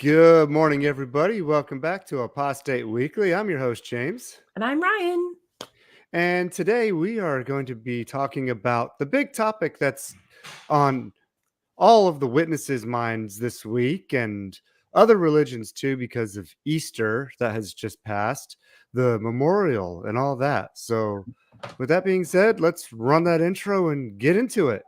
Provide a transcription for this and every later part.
Good morning, everybody. Welcome back to Apostate Weekly. I'm your host, James. And I'm Ryan. And today we are going to be talking about the big topic that's on all of the witnesses' minds this week and other religions too, because of Easter that has just passed, the memorial and all that. So, with that being said, let's run that intro and get into it.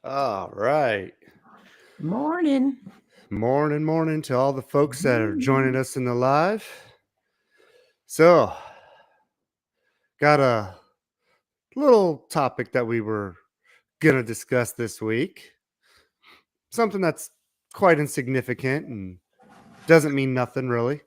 All right. Morning. Morning to all the folks that are joining us in the live. So, got a little topic that we were going to discuss this week. Something that's quite insignificant and doesn't mean nothing really.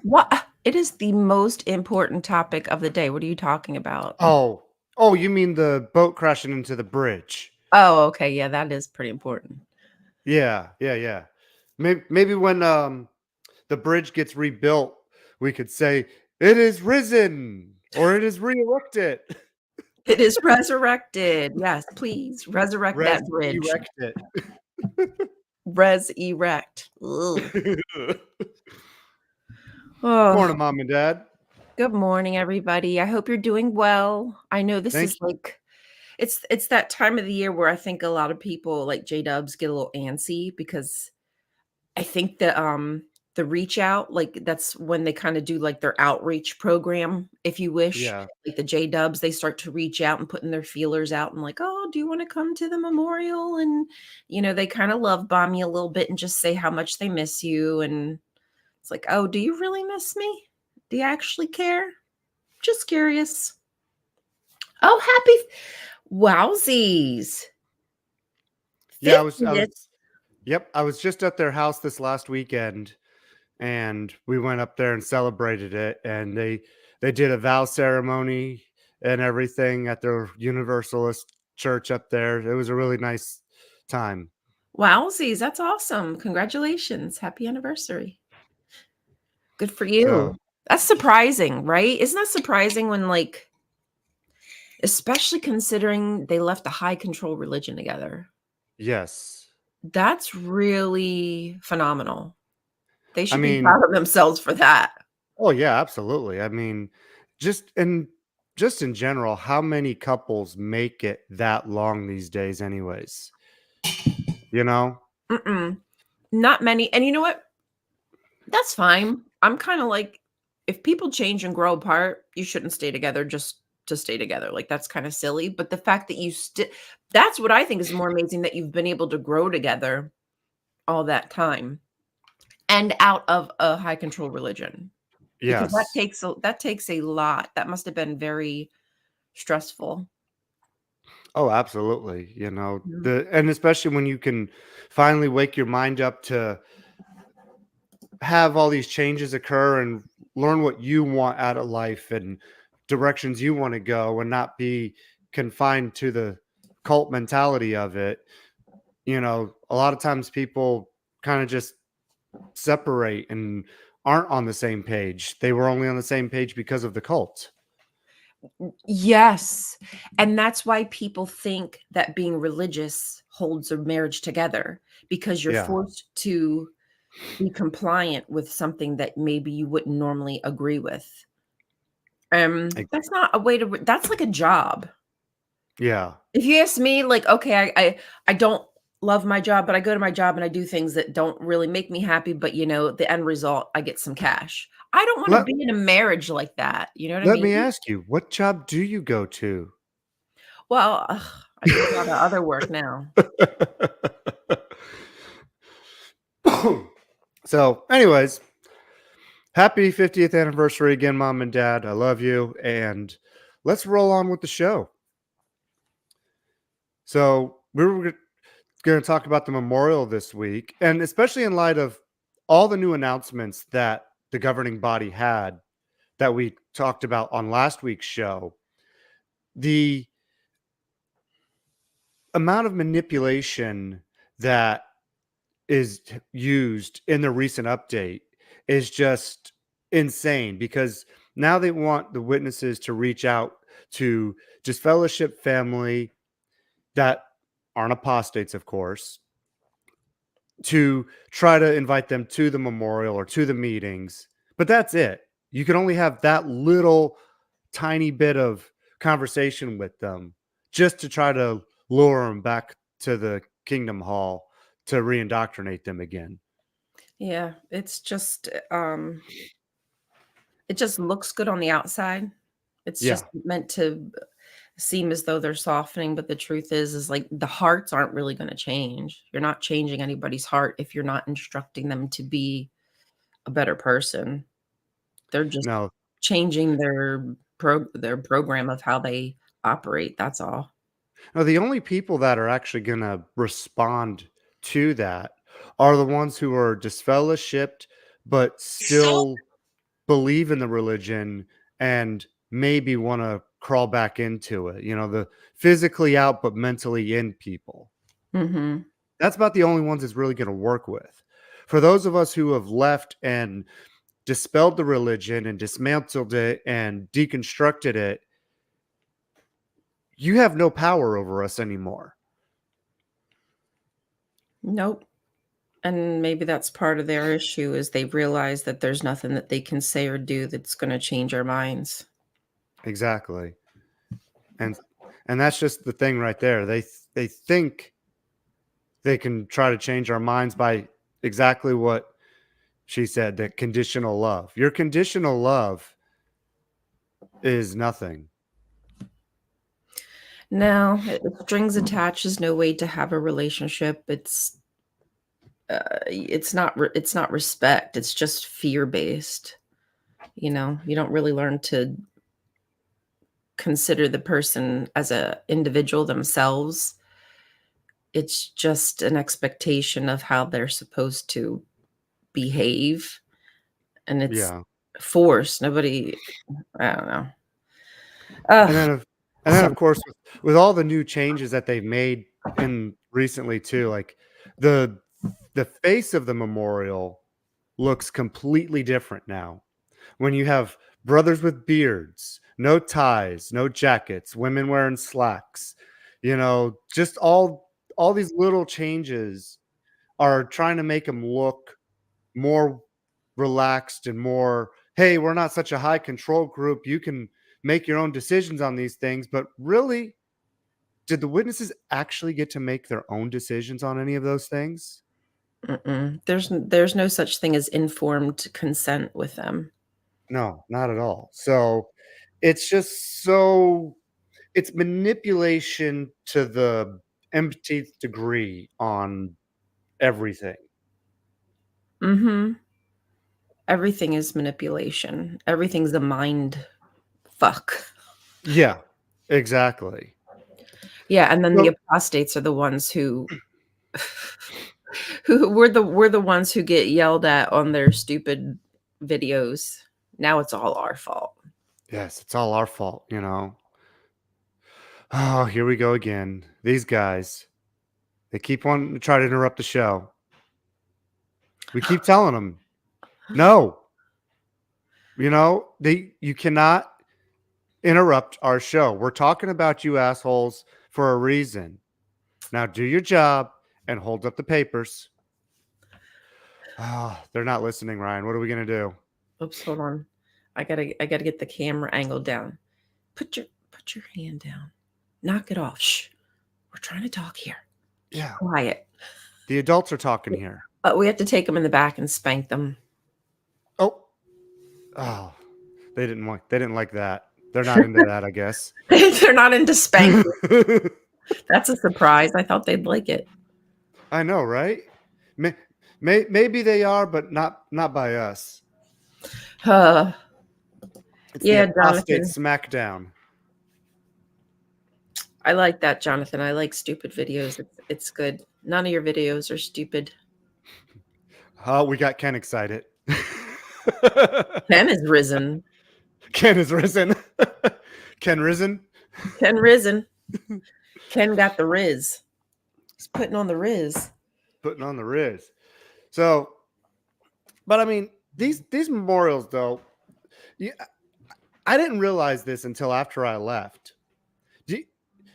What? It is the most important topic of the day. What are you talking about? Oh, you mean the boat crashing into the bridge? Oh, okay. Yeah, that is pretty important. Yeah. Maybe when the bridge gets rebuilt, we could say it is risen or it is re-erected. It is resurrected. Yes, please resurrect that bridge. Erect it. Res-erect. Oh, Morning, Mom and Dad. good morning, everybody. I hope you're doing well. I know this Thank is like it's that time of the year where I think a lot of people like J-Dubs get a little antsy because I think the reach out, like that's when they kind of do like their outreach program, if you wish. Yeah. Like the J-Dubs, they start to reach out and putting their feelers out and like, oh, do you want to come to the memorial? And they kind of love bomb you a little bit and just say how much they miss you. And it's like, oh, do you really miss me? Do you actually care? Just curious. Oh, happy wowsies. Yeah, I was just at their house this last weekend and we went up there and celebrated it, and they did a vow ceremony and everything at their Universalist church up there. It was a really nice time. Wowsies, that's awesome. Congratulations. Happy anniversary. Good for you. So, That's surprising, right? Isn't that surprising when especially considering they left a high control religion together? yes. That's really phenomenal. They I should be mean, proud of themselves for that. oh yeah, absolutely. I mean, just in general, how many couples make it that long these days anyways? You know? Mm-mm. Not many. And you know what? That's fine. I'm kind of like, if people change and grow apart, you shouldn't stay together just to stay together. Like that's kind of silly. But the fact that that's what I think is more amazing, that you've been able to grow together all that time and out of a high control religion. Because Yes. that takes a lot. That must have been very stressful. Oh, absolutely. Mhm. And especially when you can finally wake your mind up to have all these changes occur and learn what you want out of life and directions you want to go and not be confined to the cult mentality of it. A lot of times people kind of just separate and aren't on the same page. They were only on the same page because of the cult. Yes. And that's why people think that being religious holds a marriage together, because you're Yeah. forced to be compliant with something that maybe you wouldn't normally agree with. Like, That's not a way to, that's like a job. yeah. If you ask me, like, okay, I don't love my job, but I go to my job and I do things that don't really make me happy, but the end result, I get some cash. I don't want to Let, be in a marriage like that. You know what I let mean? me ask you, what job do you go to? Well, I do a lot of other work now. So, anyways, happy 50th anniversary again, Mom and Dad. I love you. And let's roll on with the show. So, we were going to talk about the memorial this week, and especially in light of all the new announcements that the governing body had that we talked about on last week's show. The amount of manipulation that is used in the recent update is just insane, because now they want the witnesses to reach out to just fellowship family that aren't apostates, of course, to try to invite them to the memorial or to the meetings. But that's it. You can only have that little tiny bit of conversation with them just to try to lure them back to the Kingdom Hall to reindoctrinate them again. Yeah, it just looks good on the outside. It's Yeah. just meant to seem as though they're softening, but the truth is like the hearts aren't really going to change. You're not changing anybody's heart if you're not instructing them to be a better person. They're just No, changing their program of how they operate, that's all. no, the only people that are actually going to respond to that are the ones who are disfellowshipped, but still believe in the religion and maybe want to crawl back into it. The physically out but mentally in people. Mhm. That's about the only ones it's really going to work with. For those of us who have left and dispelled the religion and dismantled it and deconstructed it, you have no power over us anymore. Nope. And maybe that's part of their issue is they realize that there's nothing that they can say or do that's gonna change our minds. Exactly. And that's just the thing right there. They think they can try to change our minds by exactly what she said, that conditional love. Your conditional love is nothing. No, strings attached is no way to have a relationship. It's not respect, it's just fear-based, you know? You don't really learn to consider the person as a individual themselves. It's just an expectation of how they're supposed to behave, and it's Yeah. forced. Nobody I don't know. And Ugh. then of course, with all the new changes that they've made in recently too, like the face of the memorial looks completely different now. When you have brothers with beards, no ties, no jackets, women wearing slacks, just all these little changes are trying to make them look more relaxed and more, hey, we're not such a high control group. You can make your own decisions on these things. But really, did the witnesses actually get to make their own decisions on any of those things? Mm-mm. There's no such thing as informed consent with them. No, not at all. So it's just it's manipulation to the emptieth degree on everything. Mhm. Everything is manipulation. Everything's a mind fuck. Yeah, exactly. Yeah, and then the So apostates are the ones who who we're the ones who get yelled at on their stupid videos. Now it's all our fault. yes, it's all our fault. Oh, here we go again. These guys, they keep wanting to try to interrupt the show. We keep telling them, no, you cannot interrupt our show. We're talking about you assholes for a reason. Now do your job and hold up the papers. Ah, they're not listening, Ryan. What are we gonna do? Oops, hold on. I gotta get the camera angle down. Put your hand down. Knock it off. Shh. We're trying to talk here. Keep Yeah, quiet. the adults are talking here. We have to take them in the back and spank them. Oh, oh, they didn't like that. They're not into that, I guess. They're not into spanking. That's a surprise. I thought they'd like it. I know, right? Maybe they are, but not by us. Uh, It's the yeah, apostate Jonathan. smackdown. I like that, Jonathan. I like stupid videos. It's good. None of your videos are stupid. Oh, we got Ken excited. Ken is risen. Ken is risen. Ken risen. Ken risen. Ken got the riz. He's putting on the riz. Putting on the riz. So, but I mean, these memorials though, yeah, I didn't realize this until after I left. Do you,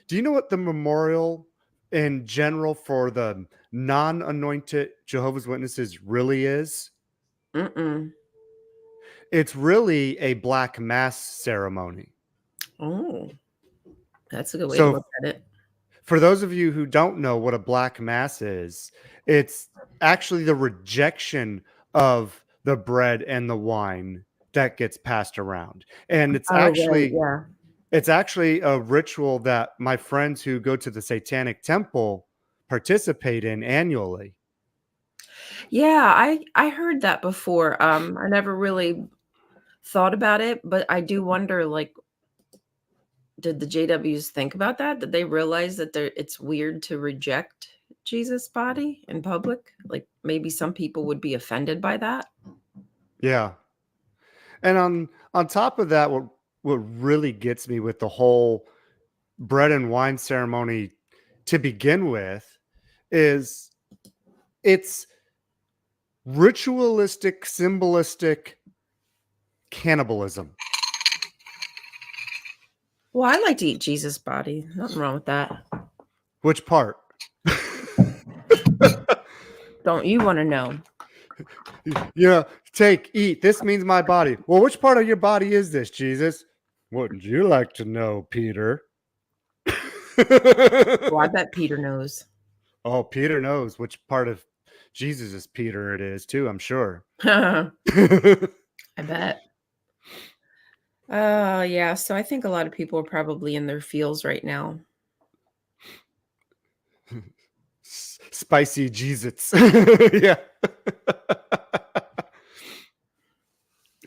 do you know what the memorial in general for the non-anointed Jehovah's Witnesses really is? Mm-mm. It's really a black mass ceremony. Oh, that's a good way to So look at it. for those of you who don't know what a black mass is, it's actually the rejection of the bread and the wine that gets passed around. And Oh, right. Yeah. it's actually a ritual that my friends who go to the Satanic Temple participate in annually. Yeah, I heard that before. I never really thought about it, but I do wonder, like, did the JWs think about that? Did they realize that it's weird to reject Jesus' body in public? Like, maybe some people would be offended by that? Yeah. And on top of that, what really gets me with the whole bread and wine ceremony to begin with is it's ritualistic, symbolistic cannibalism. Well, I like to eat Jesus' body. Nothing wrong with that. Which part? Don't you want to know? Yeah, eat. This means my body. Well, which part of your body is this, Jesus? Wouldn't you like to know, Peter? Well, I bet Peter knows. Oh, Peter knows which part of Jesus' Peter it is, too, I'm sure. I bet. Oh, yeah. So I think a lot of people are probably in their feels right now. Spicy Jesus. Yeah.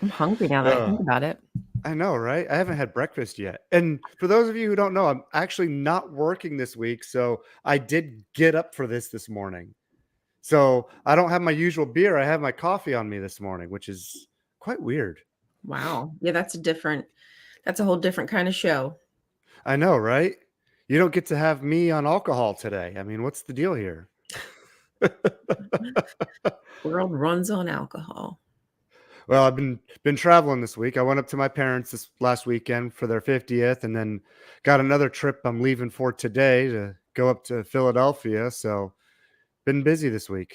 I'm hungry now that I think about it. I know, right? I haven't had breakfast yet. And for those of you who don't know, I'm actually not working this week. So I did get up for this morning. So I don't have my usual beer. I have my coffee on me this morning, which is quite weird. Wow. Yeah, that's a whole different kind of show. I know, right? You don't get to have me on alcohol today. I mean, what's the deal here? World runs on alcohol. Well, I've been traveling this week. I went up to my parents this last weekend for their 50th and then got another trip I'm leaving for today to go up to Philadelphia. So been busy this week.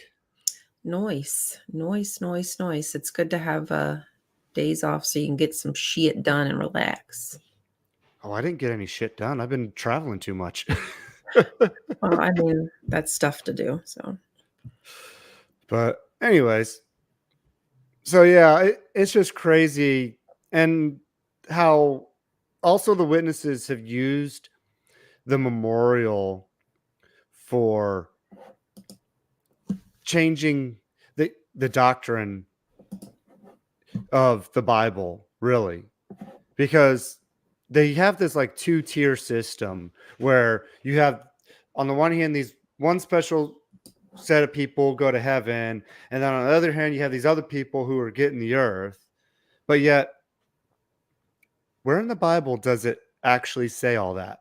Nice. Nice, nice, nice. It's good to have days off so you can get some shit done and relax. Oh, I didn't get any shit done. I've been traveling too much. Well, I mean, that's stuff to do. So, But anyways, so yeah, it's just crazy. And how also the witnesses have used the memorial for changing the doctrine of the Bible, really, because they have this like two-tier system where you have on the one hand these one special set of people go to heaven, and then on the other hand you have these other people who are getting the earth. But yet, where in the Bible does it actually say all that?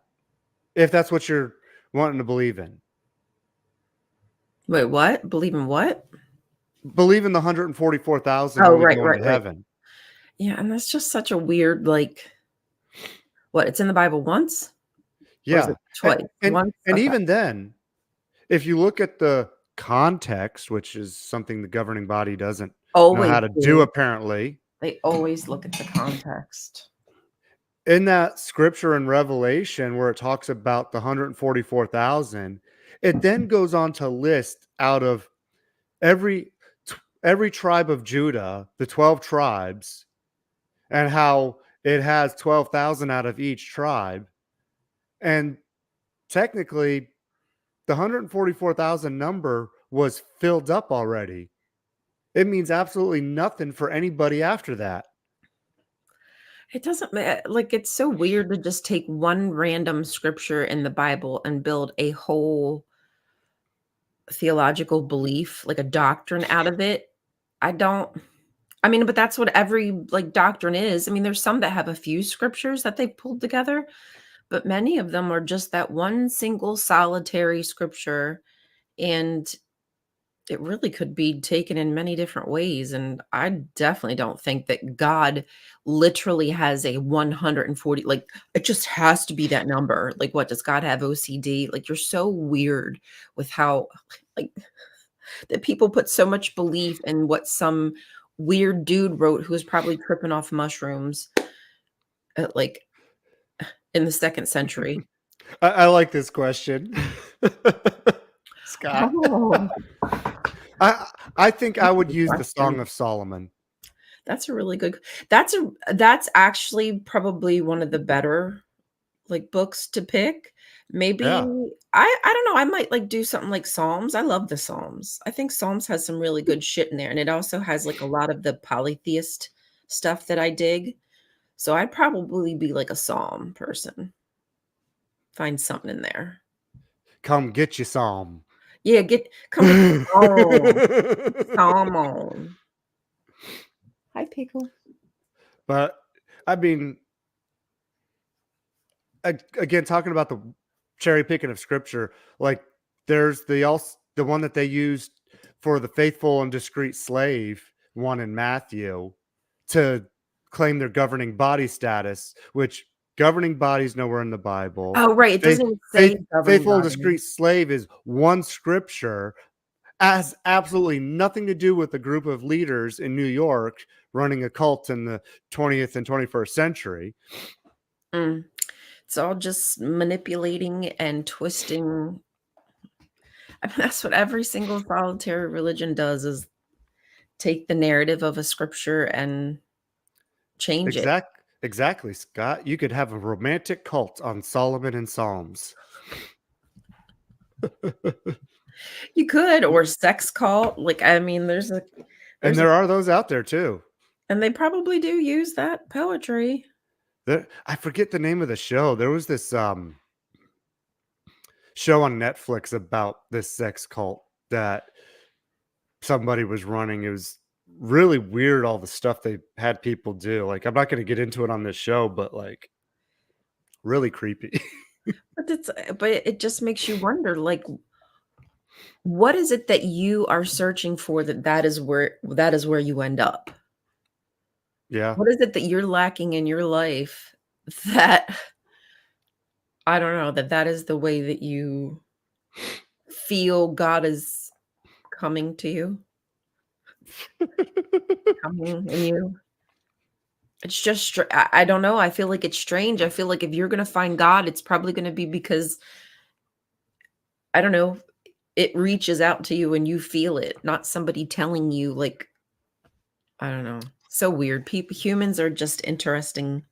If that's what you're wanting to believe in. wait, what? Believe in what? Believe in the 144,000 Oh, only right, going right, to right. heaven. Yeah, and that's just such a weird, like, what? It's in the Bible once? Or is Yeah. it twice? Once? And Okay. even then, if you look at the context, which is something the governing body doesn't know Always how to do, do. apparently, They always look at the context. in that scripture in Revelation where it talks about the 144,000, it then goes on to list out of every tribe of Judah, the 12 tribes, and how it has 12,000 out of each tribe. And technically, the 144,000 number was filled up already. It means absolutely nothing for anybody after that. It doesn't like, it's so weird to just take one random scripture in the Bible and build a whole theological belief, like a doctrine out of it. I don't I mean, but that's what every, like, doctrine is. I mean, there's some that have a few scriptures that they've pulled together, but many of them are just that one single solitary scripture, and it really could be taken in many different ways, and I definitely don't think that God literally has a 140, like, it just has to be that number. Like, what, does God have OCD? Like, you're so weird with how, like, that people put so much belief in what some weird dude wrote who was probably tripping off mushrooms at, like, in the 2nd century. I like this question. Scott. Oh, I I think I that's a would good use the Song question. of Solomon. That's a really good that's actually probably one of the better, like, books to pick. Maybe Yeah. I don't know, I might, like, do something like Psalms. I love the Psalms. I think Psalms has some really good shit in there, and it also has, like, a lot of the polytheist stuff that I dig. So I'd probably be like a psalm person. Find something in there. Come get you some. Yeah, come get your psalm. Get your psalm on. Hi, Pickle. But I mean, again, talking about the cherry picking of scripture, like there's the one that they used for the faithful and discreet slave one in Matthew to claim their governing body status, which governing bodies nowhere in the Bible. Oh, right, it doesn't even say governing Faithful and body. discreet slave is one scripture, has absolutely nothing to do with a group of leaders in New York running a cult in the 20th and 21st century. Mm. It's all just manipulating and twisting. I mean, that's what every single solitary religion does, is take the narrative of a scripture and change it. Exactly, Scott. You could have a romantic cult on Solomon and Psalms. You could, or sex cult. Like, I mean, And there's a there are those out there too. and they probably do use that poetry. I forget the name of the show. There was this show on Netflix about this sex cult that somebody was running. It was really weird, all the stuff they had people do. Like, I'm not going to get into it on this show, but like really creepy. But it just makes you wonder, like, what is it that you are searching for that is where you end up? Yeah. What is it that you're lacking in your life that I don't know, that is the way that you feel God is coming to you, coming in you? It's just I don't know, I feel like it's strange. I feel like if you're gonna find God, it's probably gonna be because, I don't know, it reaches out to you and you feel it, not somebody telling you, like, I don't know. So weird. People Humans are just interesting.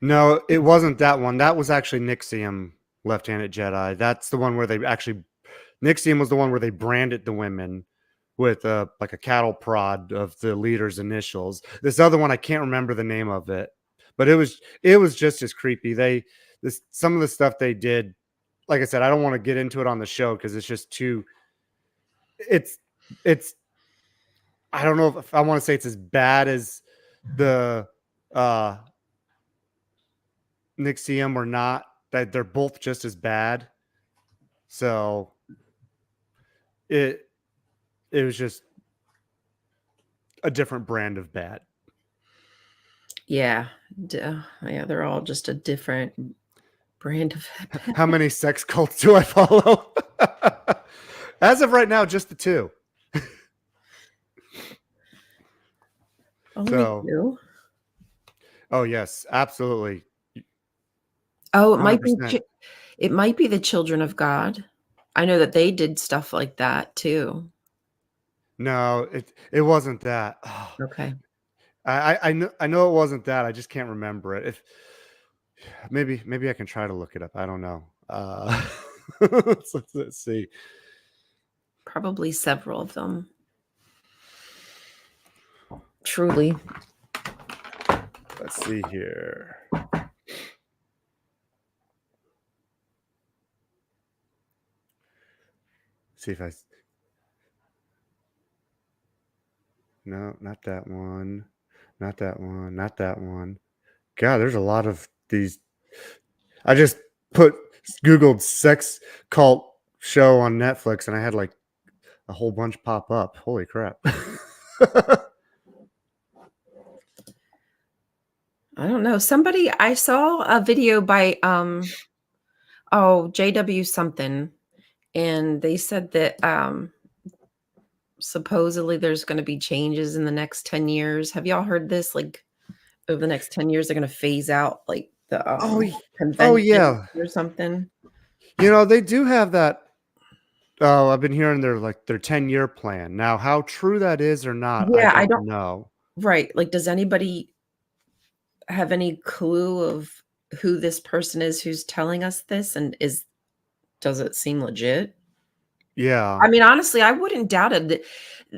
No, it wasn't that one. That was actually Nixium, Left-Handed Jedi. That's the one where they actually Nixium was the one where they branded the women with like a cattle prod of the leader's initials. This other one, I can't remember the name of it, but it was just as creepy. Some of the stuff they did, like I said, I don't want to get into it on the show because it's just too. It's it's I don't know if I want to say it's as bad as the uh Nixium or not. That they're both just as bad. So it it was just a different brand of bad. Yeah. Yeah, they're all just a different brand of How many sex cults do I follow? As of right now, just the two. only So, 2. oh yes, absolutely, Oh, 100%. it might be the Children of God. I know that they did stuff like that too. No, it wasn't that. Oh, Okay. I know it wasn't that. I just can't remember it. If maybe I can try to look it up. I don't know. Let's see. Probably several of them. Truly. Let's see here. See if I No, not that one. Not that one. Not that one. God, there's a lot of these. I just put Googled sex cult show on Netflix and I had like a whole bunch pop up. Holy crap. I don't know. I saw a video by JW something, and they said that supposedly there's going to be changes in the next 10 years. Have y'all heard this? Like over the next 10 years they're going to phase out like the Oh, oh convention yeah. or something. They do have that. Oh, I've been hearing their 10-year plan. Now, how true that is or not, I Yeah, I don't don't know. right. Like does anybody have any clue of who this person is who's telling us this and does it seem legit? Yeah. I mean, honestly, I wouldn't doubt it.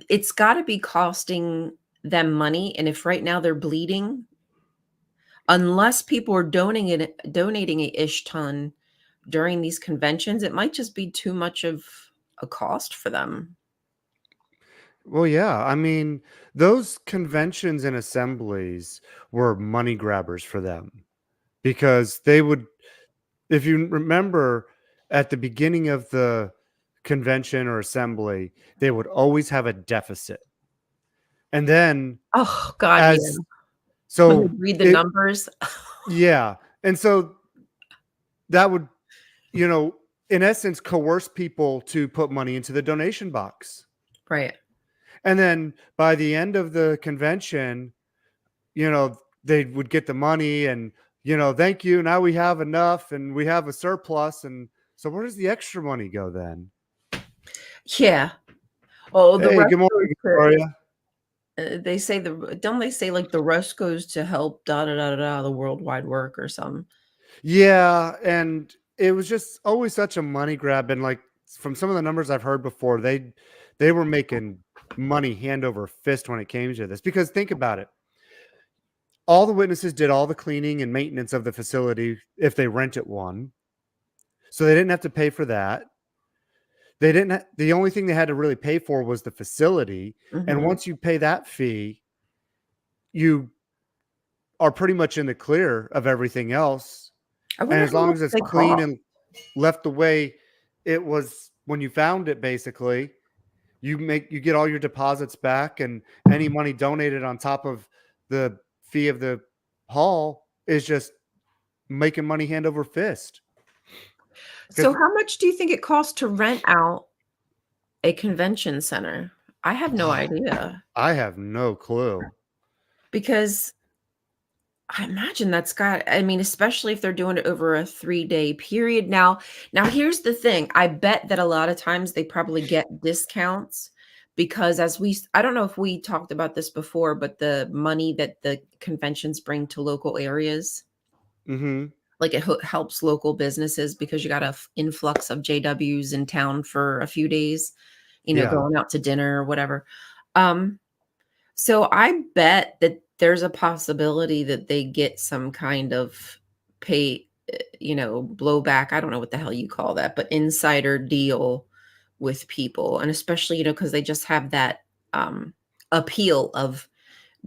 It's got to be costing them money, and if right now they're bleeding, unless people are donating a ish ton during these conventions, it might just be too much of a cost for them. Well, yeah. I mean, those conventions and assemblies were money grabbers for them because they would, if you remember at the beginning of the convention or assembly, they would always have a deficit. And then Oh god, yeah. as When they so read the it, numbers. yeah. And so that would, you know, in essence, coerce people to put money into the donation box. Right. And then by the end of the convention, they would get the money and, thank you. Now we have enough and we have a surplus. And so where does the extra money go then? Yeah. Oh, the Hey, rest good morning, goes to Victoria. they say don't they say, like, the rest goes to help da da da da da, the worldwide work or something. Yeah. And it was just always such a money grab. And like from some of the numbers I've heard before, they were making money hand over fist when it came to this. Because think about it. All the witnesses did all the cleaning and maintenance of the facility if they rented one. So they didn't have to pay for that. They didn't the only thing they had to really pay for was the facility. And Mhm. once you pay that fee, you are pretty much in the clear of everything else. I And wonder as how long much as it's they clean cost. and left the way it was when you found it, basically, you get all your deposits back and any money donated on top of the fee of the hall is just making money hand over fist. So Because how much do you think it costs to rent out a convention center? I have no idea I have no clue. because I imagine I mean, especially if they're doing it over a 3-day period. Now here's the thing. I bet that a lot of times they probably get discounts because I don't know if we talked about this before, but the money that the conventions bring to local areas, Hmm. like it helps local businesses because you got a influx of JWs in town for a few days, Yeah. going out to dinner or whatever. Um, so I bet that there's a possibility that they get some kind of pay, blowback. I don't know what the hell you call that, but insider deal with people. And especially, because they just have that appeal of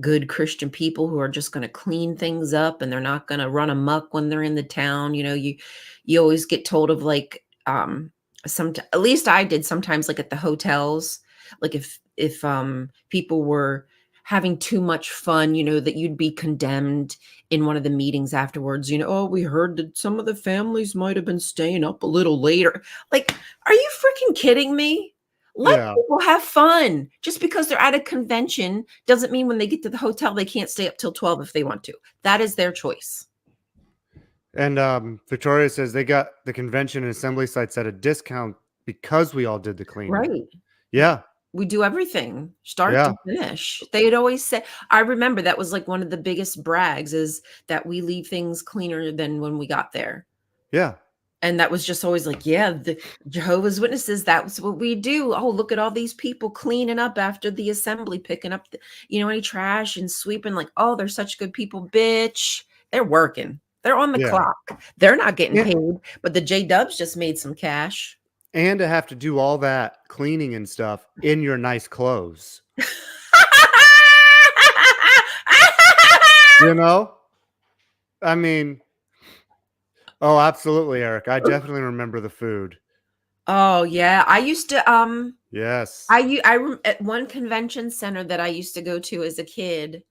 good Christian people who are just going to clean things up and they're not going to run amok when they're in the town. You always get told of like at least I did sometimes like at the hotels, like if people were having too much fun, that you'd be condemned in one of the meetings afterwards, oh, we heard that some of the families might have been staying up a little later. Like, are you freaking kidding me? Let Yeah. people have fun. Just because they're at a convention doesn't mean when they get to the hotel they can't stay up till 12 if they want to. That is their choice. And Victoria says they got the convention and assembly sites at a discount because we all did the cleaning. Right. Yeah. We do everything start Yeah. to finish. They'd always say, I remember that was like one of the biggest brags is that we leave things cleaner than when we got there. Yeah. And that was just always like, yeah, the Jehovah's Witnesses, that's what we do. Oh, look at all these people cleaning up after the assembly, picking up, any trash and sweeping. Like, oh, they're such good people, bitch. They're working. They're on the Yeah. clock. They're not getting And, paid, but the J-Dubs just made some cash. and to have to do all that cleaning and stuff in your nice clothes. You know? I mean, oh, absolutely, Eric. I definitely remember the food. Oh, yeah. I used to, Yes. at one convention center that I used to go to as a kid,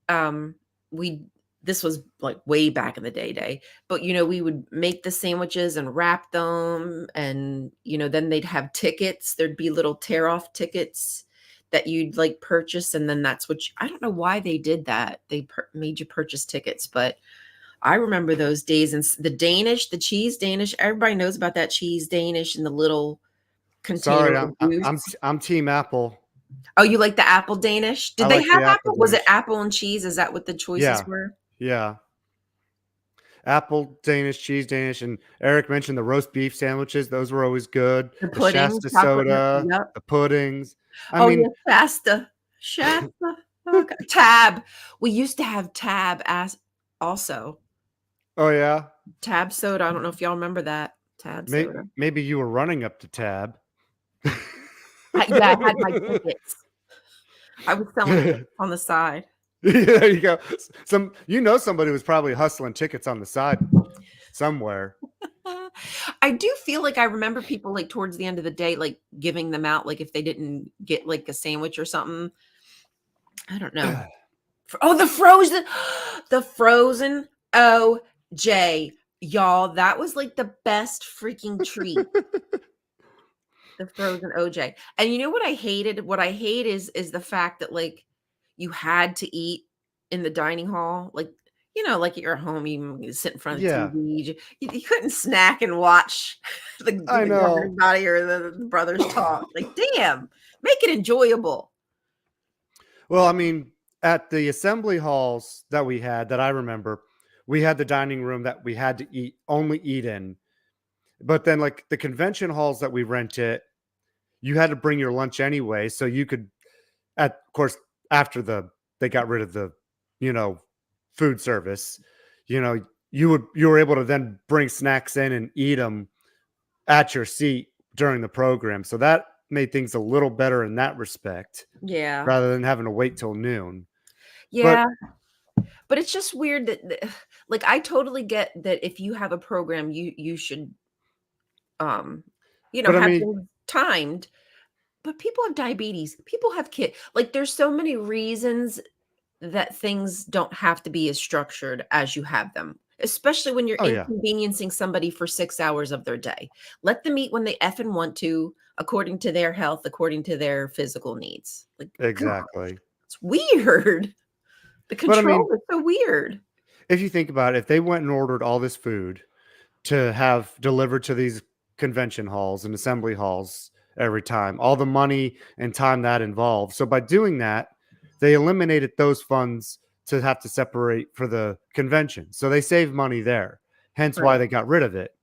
um, we this was, like, way back in the day, but, we would make the sandwiches and wrap them, and, then they'd have tickets. There'd be little tear-off tickets that you'd, like, purchase, and then that's what you I don't know why they did that. They made you purchase tickets, but I remember those days, and the cheese Danish, everybody knows about that cheese Danish in the little container Sorry, of juice. I'm team Apple. Oh, you like the apple Danish? I Did they like have the Apple apple? Was it Danish. apple and cheese? Is that what the choices Yeah. were? Yeah. Apple Danish, cheese Danish, and Eric mentioned the roast beef sandwiches. Those were always good. The The pudding, Shasta chocolate milk, soda, yep. the puddings. I Oh, mean, yeah, Shasta. Shasta. Okay. Tab. We used to have Tab as also. oh yeah, Tab soda. I don't know if y'all remember that. Tab soda. maybe you were running up to Tab. Yeah, I had my tickets. I was selling tickets on the side. There you go. Somebody was probably hustling tickets on the side somewhere. I do feel like I remember people, like, towards the end of the day, like, giving them out, like, if they didn't get, like, a sandwich or something. I don't know. Oh, the frozen OJ. Y'all, that was, like, the best freaking treat, the frozen OJ. And you know what I hated? What I hate is the fact that, like, you had to eat in the dining hall, like, like at your home, you sit in front of the Yeah, TV. You couldn't snack and watch I the know. governing body or the brothers talk. Like, damn, make it enjoyable. Well, I mean, at the assembly halls that we had, that I remember, we had the dining room that we had to only eat in. But then, like the convention halls that we rented, you had to bring your lunch anyway, so you could, of course, after they got rid of the, you know, food service, you know, you were able to then bring snacks in and eat them at your seat during the program. So that made things a little better in that respect, Yeah. rather than having to wait till noon. But Yeah. But it's just weird like, I totally get that if you have a program, you should, um, but I have mean, things timed. But people have diabetes. People have kids. Like, there's so many reasons that things don't have to be as structured as you have them, especially when you're oh yeah, inconveniencing somebody for 6 hours of their day. Let them eat when they effing want to, according to their health, according to their physical needs. Like, God, exactly. it's weird. The But I mean, control is so weird. if you think about it, if they went and ordered all this food to have delivered to these convention halls and assembly halls every time, all the money and time that involved. So by doing that, they eliminated those funds to have to separate for the convention. So they saved money there. Hence why Right. they got rid of it.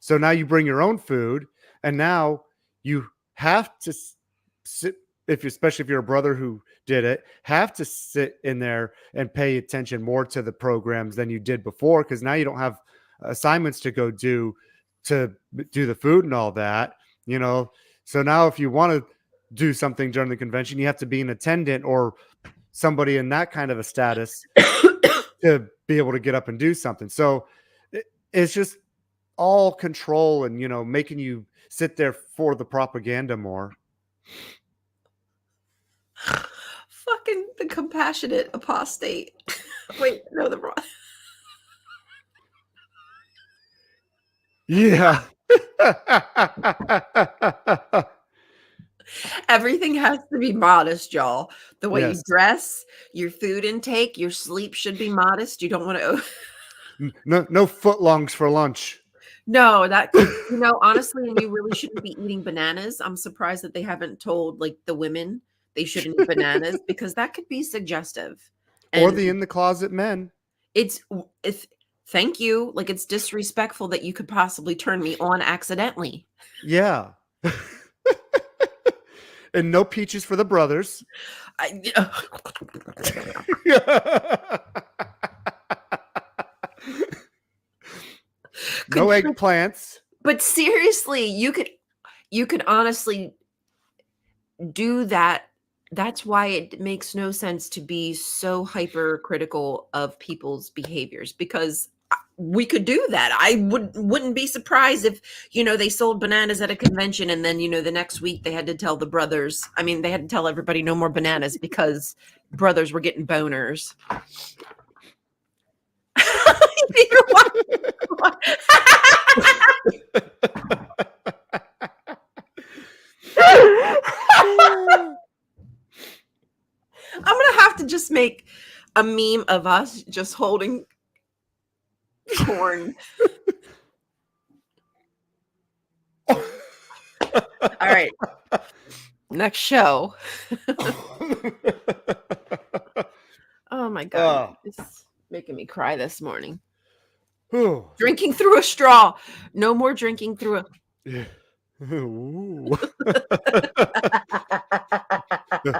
So now you bring your own food, and now you have to sit, especially if you're a brother who did it, have to sit in there and pay attention more to the programs than you did before, because now you don't have assignments to go do to do the food and all that, you know. So now if you want to do something during the convention, you have to be an attendant or somebody in that kind of a status to be able to get up and do something. So it's just all control and, making you sit there for the propaganda more. Fucking the compassionate apostate. Wait, no, the wrong. Yeah. Everything has to be modest, y'all. The way you Yes. dress, your food intake, your sleep should be modest. You don't want to. No footlongs for lunch. No, honestly, and you really shouldn't be eating bananas. I'm surprised that they haven't told, like, the women they shouldn't eat bananas because that could be suggestive. Or And the in the closet men. if thank you, like, it's disrespectful that you could possibly turn me on accidentally. Yeah. And no peaches for the brothers. I, No could eggplants. but seriously, you could honestly do that That's why it makes no sense to be so hypercritical of people's behaviors, because we could do that. I wouldn't be surprised if, they sold bananas at a convention and then, the next week they had to tell the brothers, they had to tell everybody no more bananas because brothers were getting boners. I'm gonna have to just make a meme of us just holding corn. All right. Next show. Oh my God. It's making me cry this morning. Drinking through a straw. No more drinking through a.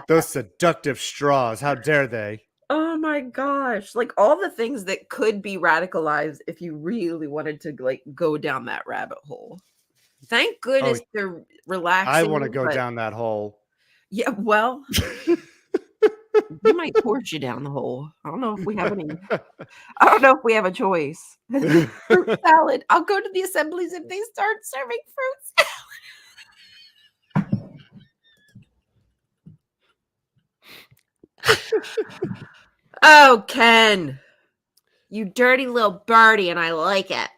Those seductive straws. How dare they? Oh my gosh. Like all the things that could be radicalized if you really wanted to go down that rabbit hole. Thank goodness they're relaxing. I want to go down that hole. Yeah, well, we might force you down the hole. I don't know if we have a choice. Fruit salad. I'll go to the assemblies if they start serving fruit salad. Oh, Ken. You dirty little birdie, and I like it.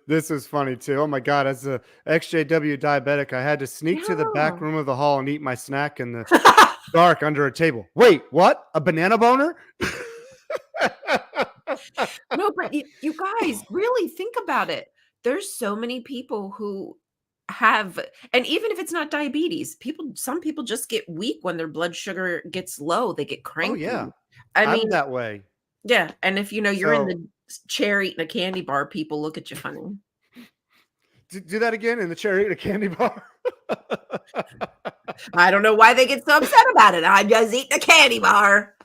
This is funny too. Oh my God, as a XJW diabetic, I had to sneak to the back room of the hall and eat my snack in the dark under a table. Wait, what? A banana boner? No, but you guys really think about it. There's so many people who have, and even if it's not diabetes, some people just get weak when their blood sugar gets low. They get cranky. Oh yeah, I'm that way. Yeah, and if you're in the chair eating a candy bar, people look at you funny. Do that again in the chair eating a candy bar. I don't know why they get so upset about it. I'm just eating a candy bar.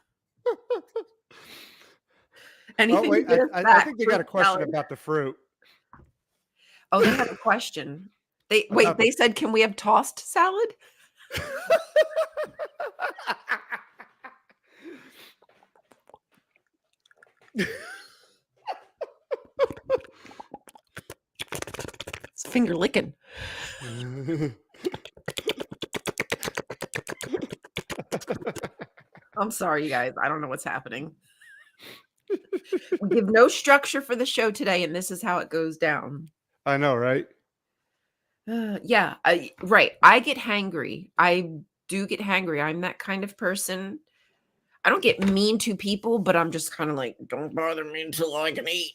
Anything wait, I think they got a question salad. about the fruit. Oh, they had a question. They said, can we have tossed salad? It's finger licking. I'm sorry, you guys. I don't know what's happening. We give no structure for the show today, and this is how it goes down. I know, right? Yeah, right. I get hangry. I do get hangry. I'm that kind of person. I don't get mean to people, but I'm just kind of like, don't bother me until I can eat.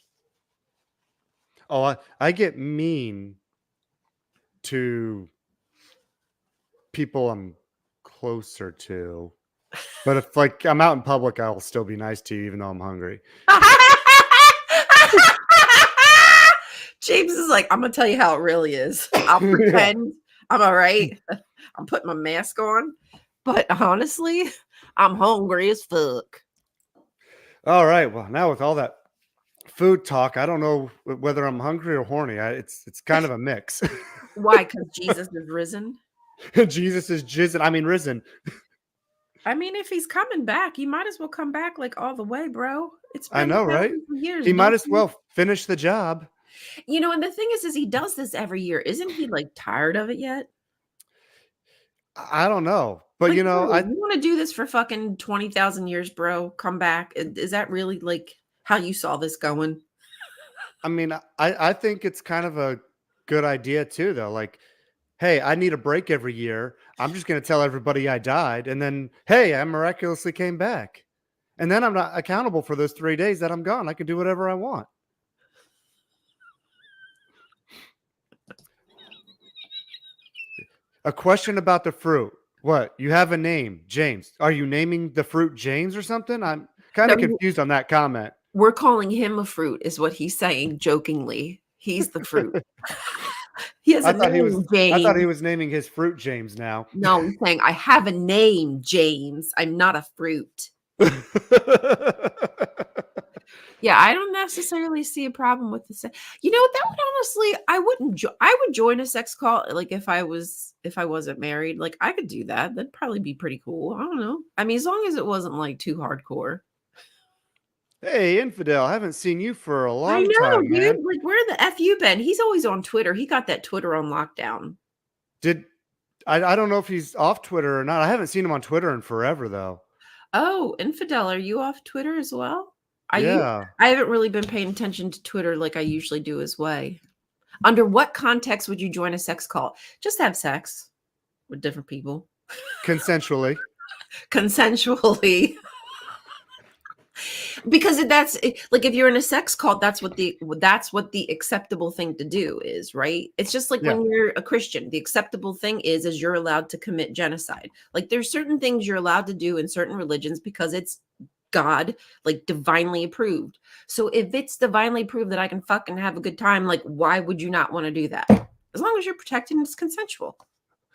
Oh, I get mean to people I'm closer to. But if I'm out in public, I'll still be nice to you even though I'm hungry. James is like, I'm going to tell you how it really is. I'll pretend I'm all right. I'm putting my mask on. But honestly, I'm hungry as fuck. All right. Well, now with all that food talk, I don't know whether I'm hungry or horny. It's kind of a mix. Why? Because Jesus is risen? Jesus is risen. I mean, if he's coming back, he might as well come back all the way, bro. It's been I know, right? Years, he might as well finish the job. And the thing is he does this every year. Isn't he tired of it yet? I don't know. But you want to do this for fucking 20,000 years, bro? Come back. Is that really how you saw this going? I mean, I think it's kind of a good idea too, though. Hey, I need a break every year. I'm just going to tell everybody I died. And then, hey, I miraculously came back. And then I'm not accountable for those 3 days that I'm gone. I can do whatever I want. A question about the fruit. What? You have a name, James. Are you naming the fruit James or something? I'm kind of confused on that comment. We're calling him a fruit, is what he's saying jokingly. He's the fruit. He has a name, James. I thought he was naming his fruit James now. No, he's saying, I have a name, James. I'm not a fruit. Yeah, I don't necessarily see a problem with the you know, that would honestly I would join a sex cult, like, if I wasn't married, like, I could do that. That'd probably be pretty cool. I don't know. I mean, as long as it wasn't, like, too hardcore. Hey, infidel, I haven't seen you for a I long know, time, man. dude. Like, where the F you been? He's always on Twitter. He got that Twitter on lockdown. Did I don't know if he's off Twitter or not. I haven't seen him on Twitter in forever though. Oh, infidel, are you off Twitter as well? Yeah. I haven't really been paying attention to Twitter like I usually do as well. Under what context would you join a sex cult? Just have sex with different people Consensually. consensually. Because like if you're in a sex cult, that's what the acceptable thing to do is, right? It's just like Yeah. when you're a Christian, the acceptable thing is you're allowed to commit genocide. Like there's certain things you're allowed to do in certain religions because it's God, like divinely approved. So if it's divinely approved that I can fucking have a good time, like why would you not want to do that? As long as you're protected and it's consensual.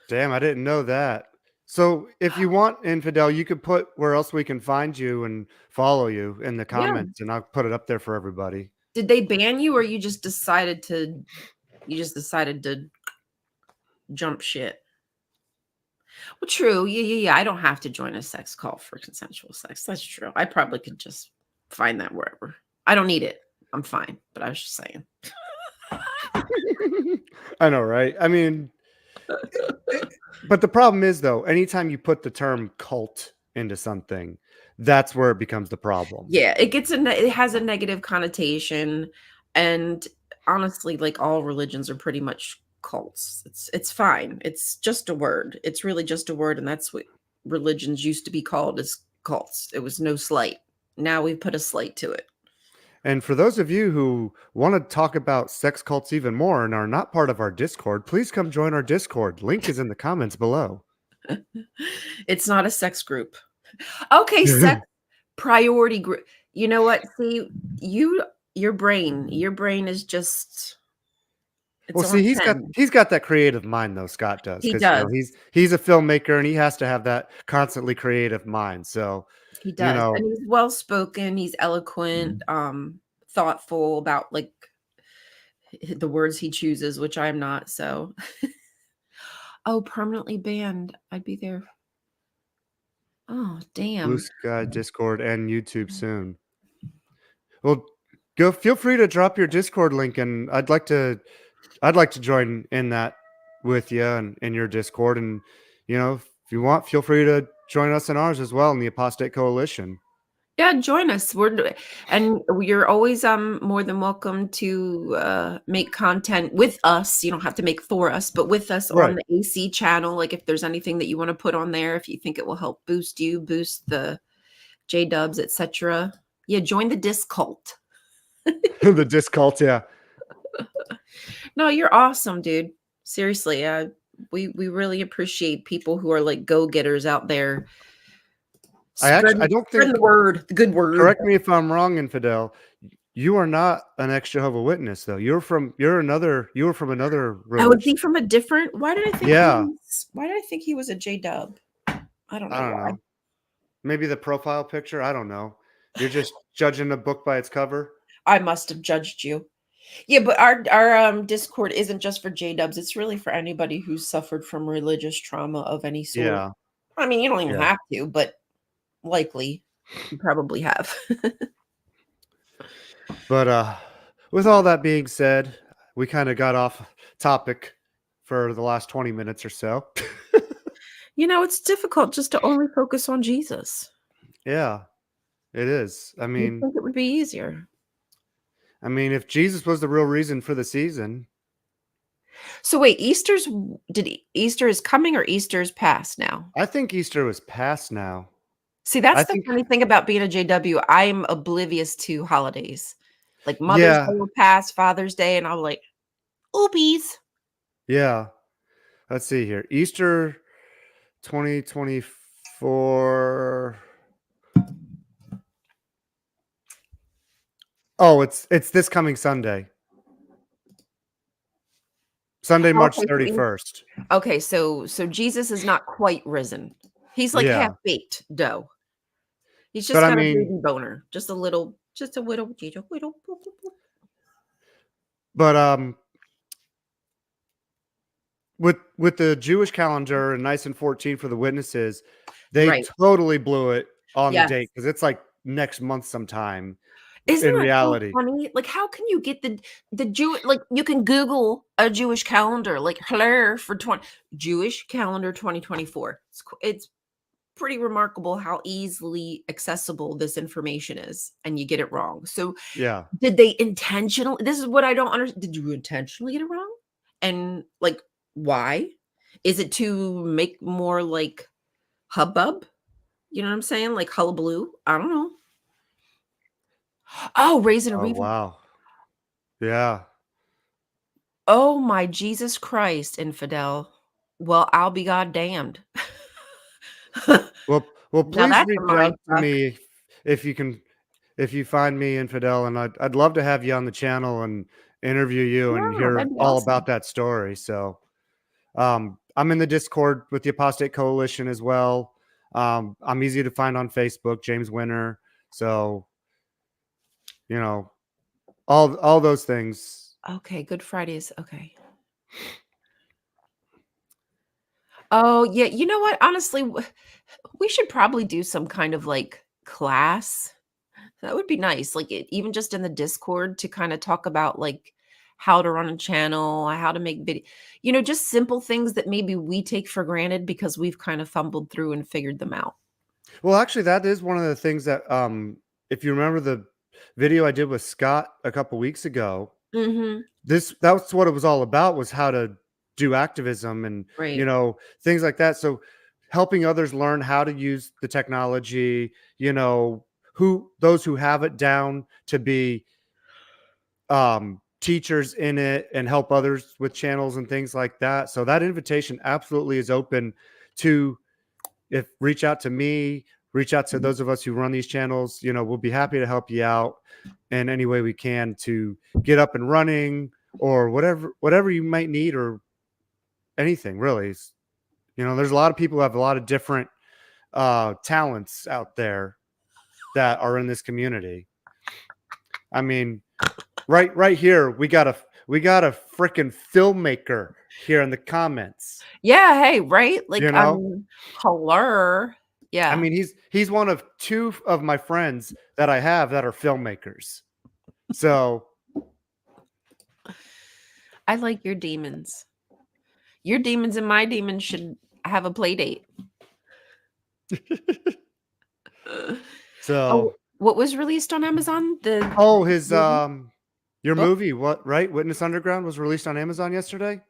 Damn, I didn't know that. So if you want, infidel, you could put where else we can find you and follow you in the Yeah. comments, and I'll put it up there for everybody. Did they ban you or you just decided to jump shit? Well, true. Yeah. I don't have to join a sex cult for consensual sex. That's true. I probably could just find that wherever. I don't need it. I'm fine. But I was just saying. I know, right? I mean, but the problem is though, anytime you put the term cult into something, that's where it becomes the problem. Yeah, it has a negative connotation, and honestly, like all religions are pretty much cults. It's fine. It's just a word. It's really just a word, and that's what religions used to be called as cults. It was no slight. Now we've put a slight to it. And for those of you who want to talk about sex cults even more and are not part of our Discord, please come join our Discord. Link is in the comments below. It's not a sex group. Okay, sex priority group. You know what? See, your brain is just Well, it's see, on 10. he's got that creative mind though, Scott does, He because does. he's a filmmaker and he has to have that constantly creative mind. So, He you does. know, And he's well spoken, he's eloquent, thoughtful about like the words he chooses, which I'm not. So, oh, permanently banned. I'd be there. Oh, Blue damn. Sky, Discord, and YouTube soon. Well, go feel free to drop your Discord link, and I'd like to join in that with you and in your Discord. And if you want, feel free to join us in ours as well in the Apostate Coalition. Yeah, join us. And you're always more than welcome to make content with us. You don't have to make for us, but with us on Right. the AC channel. Like if there's anything that you want to put on there, if you think it will help boost the J Dubs, etc. Yeah, join the disc cult. The disc cult, yeah. No, you're awesome, dude. Seriously, we really appreciate people who are like go-getters out there. I don't Spreading think, the good word. correct me if I'm wrong, Infidel. You are not an ex-Jehovah Witness, though. You were from another Oh, is religion. he from a different? Yeah. Why did I think he was a J Dub? I don't know I don't why. know. Maybe the profile picture. I don't know. You're just judging a book by its cover. I must have judged you. Yeah, but our Discord isn't just for J Dubs. It's really for anybody who's suffered from religious trauma of any sort. Yeah. I mean, you don't even Yeah. have to, but likely you probably have. But with all that being said, we kind of got off topic for the last 20 minutes or so. You know, it's difficult just to only focus on Jesus. Yeah, it is. I You'd mean, think it would be easier. if Jesus was the real reason for the season, So wait, Easter is coming or Easter's past now? I think Easter was past now. See, that's I the think, funny thing about being a JW. I'm oblivious to holidays. Like Mother's Day yeah, will pass, Father's Day, and I'm like, oopies. yeah. Let's see here. Easter 2024. Oh, it's this coming Sunday. Sunday, March Okay, 31st. okay, so Jesus is not quite risen. He's like Yeah. half baked dough. He's But just I got a mean, baby boner, just a little Just a whittle, just a whittle. Boop, boop, boop. But with the Jewish calendar and nice and 14 for the witnesses, they Right. totally blew it on the Yes. date because it's like next month sometime Isn't in that so reality. funny? Like, how can you get the Jew like, you can Google a Jewish calendar, like, "Hello for 20 Jewish calendar 2024." It's pretty remarkable how easily accessible this information is, and you get it wrong. So, Yeah. did they intentionally this is what I don't understand. Did you intentionally get it wrong? And, like, why? Is it to make more, like, hubbub? You know what I'm saying? Like, hullabaloo? I don't know. Oh, Raisin Oh, Arepa. wow. Yeah. Oh my Jesus Christ, infidel. Well, I'll be goddamned. Well, Now please that's a reach mind out to fuck. me if you can, if you find me infidel, and I'd love to have you on the channel and interview you and Yeah, hear that'd be all awesome. about that story. So, I'm in the Discord with the Apostate Coalition as well. I'm easy to find on Facebook, James Winter. So, you know, all those things. Okay, Good Fridays, okay. Oh, yeah, you know what? Honestly, we should probably do some kind of, like, class. That would be nice, like, even just in the Discord to kinda talk about, like, how to run a channel, how to make video just simple things that maybe we take for granted because we've kind of fumbled through and figured them out. Well, actually, that is one of the things that, if you remember the video I did with Scott a couple weeks ago, Mhm. that's what it was all about, was how to do activism and, Right. things like that. So helping others learn how to use the technology, who those who have it down to be teachers in it and help others with channels and things like that. So that invitation absolutely is open to, if reach out to me, reach out to those of us who run these channels. We'll be happy to help you out in any way we can to get up and running, or whatever you might need, or anything really. There's a lot of people who have a lot of different talents out there that are in this community. I mean, right here, we got a freaking filmmaker here in the comments. Yeah, hey, right? Like, You know, hello. I Yeah, mean, he's one of two of my friends that I have that are filmmakers. So I like your demons. Your demons and my demons should have a play date. so Oh, what was released on Amazon? The oh, his movie? your Book? movie, what, right? Witness Underground was released on Amazon yesterday.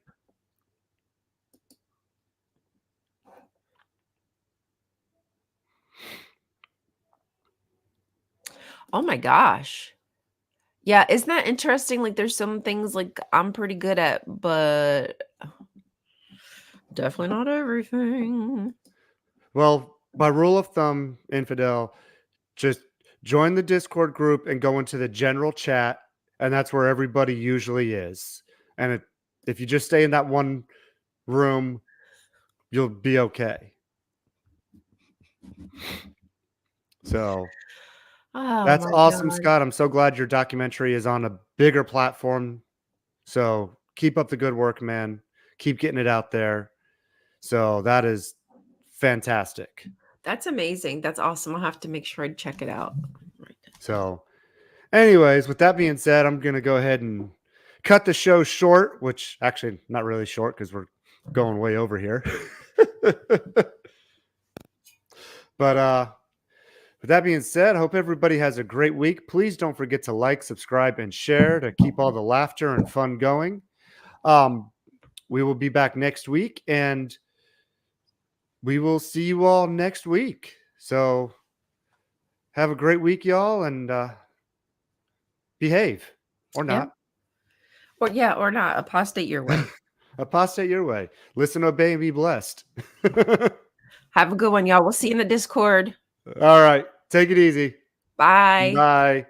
Oh my gosh. Yeah, isn't that interesting? Like, there's some things, like, I'm pretty good at, but definitely not everything. Well, by rule of thumb, infidel, just join the Discord group and go into the general chat, and that's where everybody usually is. And if you just stay in that one room, you'll be okay. So Oh that's my awesome, god. Scott. I'm so glad your documentary is on a bigger platform. So keep up the good work, man. Keep getting it out there. So that is fantastic. That's amazing. That's awesome. I'll have to make sure I check it out. Right. So, anyways, with that being said, I'm going to go ahead and cut the show short, which actually not really short because we're going way over here. But with that being said, I hope everybody has a great week. Please don't forget to like, subscribe, and share to keep all the laughter and fun going. We will be back next week, and we will see you all next week. So have a great week, y'all, and behave or Yeah. not. Or not. Apostate your way. Apostate your way. Listen, obey, and be blessed. Have a good one, y'all. We'll see you in the Discord. All right. Take it easy. Bye. Bye.